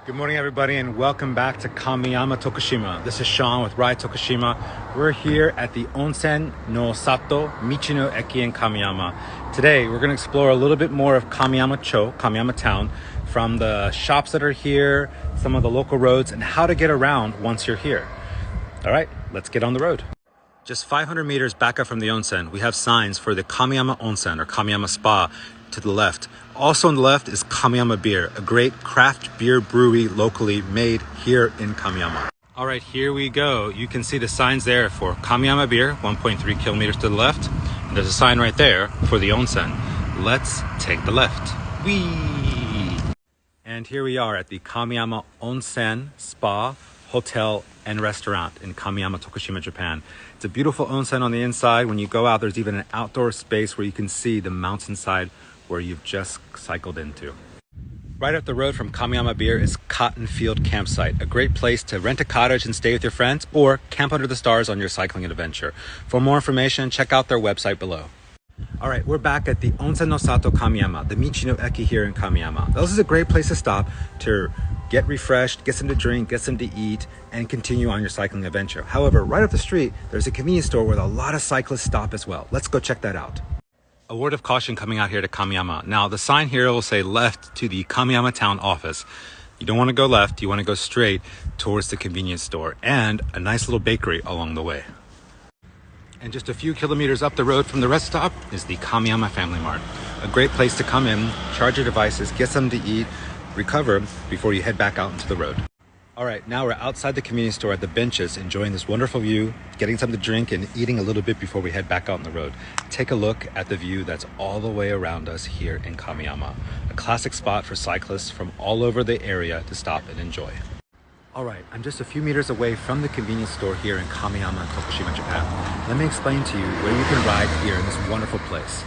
Good morning, everybody, and welcome back to Kamiyama Tokushima. This is Sean with Ride Tokushima. We're here at the Onsen no Sato Michi no Eki in Kamiyama. Today, we're going to explore a little bit more of Kamiyama-cho, Kamiyama Town, from the shops that are here, some of the local roads, and how to get around once you're here. All right, let's get on the road. Just 500 meters back up from the onsen, we have signs for the Kamiyama Onsen or Kamiyama Spa to the left. Also on the left is Kamiyama Beer, a great craft beer brewery locally made here in Kamiyama. All right, here we go. You can see the signs there for Kamiyama Beer, 1.3 kilometers to the left. And there's a sign right there for the onsen. Let's take the left. Whee! And here we are at the Kamiyama Onsen Spa, Hotel, and Restaurant in Kamiyama, Tokushima, Japan. It's a beautiful onsen on the inside. When you go out, there's even an outdoor space where you can see the mountainside where you've just cycled into. Right up the road from Kamiyama Beer is Cotton Field Campsite, a great place to rent a cottage and stay with your friends or camp under the stars on your cycling adventure. For more information, check out their website below. All right, we're back at the Onsen no Sato Kamiyama, the Michi no Eki here in Kamiyama. This is a great place to stop to get refreshed, get some to drink, get some to eat, and continue on your cycling adventure. However, right up the street, there's a convenience store where a lot of cyclists stop as well. Let's go check that out. A word of caution coming out here to Kamiyama. Now, the sign here will say left to the Kamiyama Town office. You don't want to go left, you want to go straight towards the convenience store and a nice little bakery along the way. And just a few kilometers up the road from the rest stop is the Kamiyama Family Mart. A great place to come in, charge your devices, get something to eat, recover before you head back out into the road. All right, now we're outside the convenience store at the benches, enjoying this wonderful view, getting something to drink and eating a little bit before we head back out on the road. Take a look at the view that's all the way around us here in Kamiyama. A classic spot for cyclists from all over the area to stop and enjoy. All right, I'm just a few meters away from the convenience store here in Kamiyama, Tokushima, Japan. Let me explain to you where you can ride here in this wonderful place.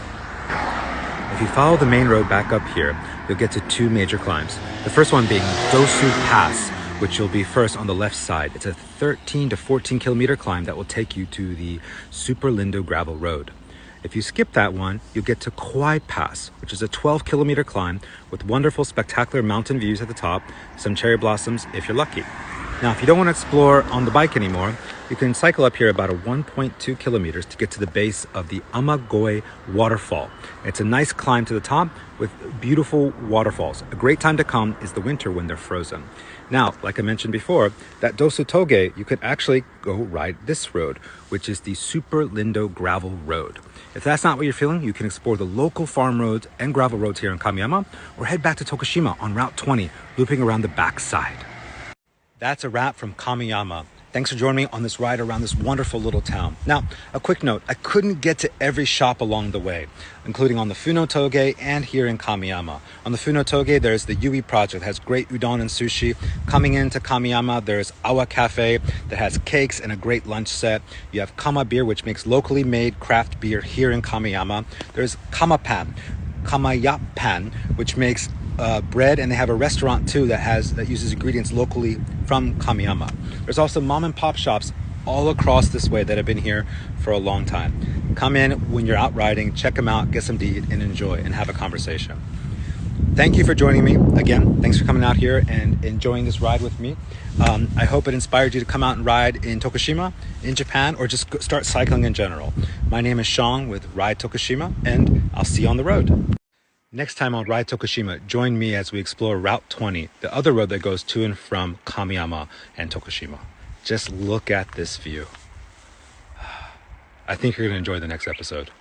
If you follow the main road back up here, you'll get to two major climbs. The first one being Dosu Pass, which will be first on the left side. It's a 13 to 14 kilometer climb that will take you to the Super Lindo gravel road. If you skip that one, you'll get to Kawai Pass, which is a 12 kilometer climb with wonderful, spectacular mountain views at the top, some cherry blossoms if you're lucky. Now, if you don't want to explore on the bike anymore, you can cycle up here about a 1.2 kilometers to get to the base of the Amagoe waterfall. It's a nice climb to the top with beautiful waterfalls. A great time to come is the winter when they're frozen. Now, like I mentioned before, that Dosu Toge, you could actually go ride this road, which is the Super Lindo gravel road. If that's not what you're feeling, you can explore the local farm roads and gravel roads here in Kamiyama, or head back to Tokushima on Route 20, looping around the back side. That's a wrap from Kamiyama. Thanks for joining me on this ride around this wonderful little town. Now, a quick note, I couldn't get to every shop along the way, including on the Funo Toge and here in Kamiyama. On the Funo Toge, there's the Yui project that has great udon and sushi. Coming into Kamiyama, there's Awa Cafe that has cakes and a great lunch set. You have Kama Beer, which makes locally made craft beer here in Kamiyama. There's Kamayapan, which makes bread, and they have a restaurant too that uses ingredients locally from Kamiyama. There's also mom and pop shops all across this way that have been here for a long time. Come in when you're out riding, check them out, get some to eat and enjoy and have a conversation. Thank you for joining me. Again, thanks for coming out here and enjoying this ride with me. I hope it inspired you to come out and ride in Tokushima, in Japan, or just start cycling in general. My name is Sean with Ride Tokushima, and I'll see you on the road. Next time on Ride Tokushima, join me as we explore Route 20, the other road that goes to and from Kamiyama and Tokushima. Just look at this view. I think you're going to enjoy the next episode.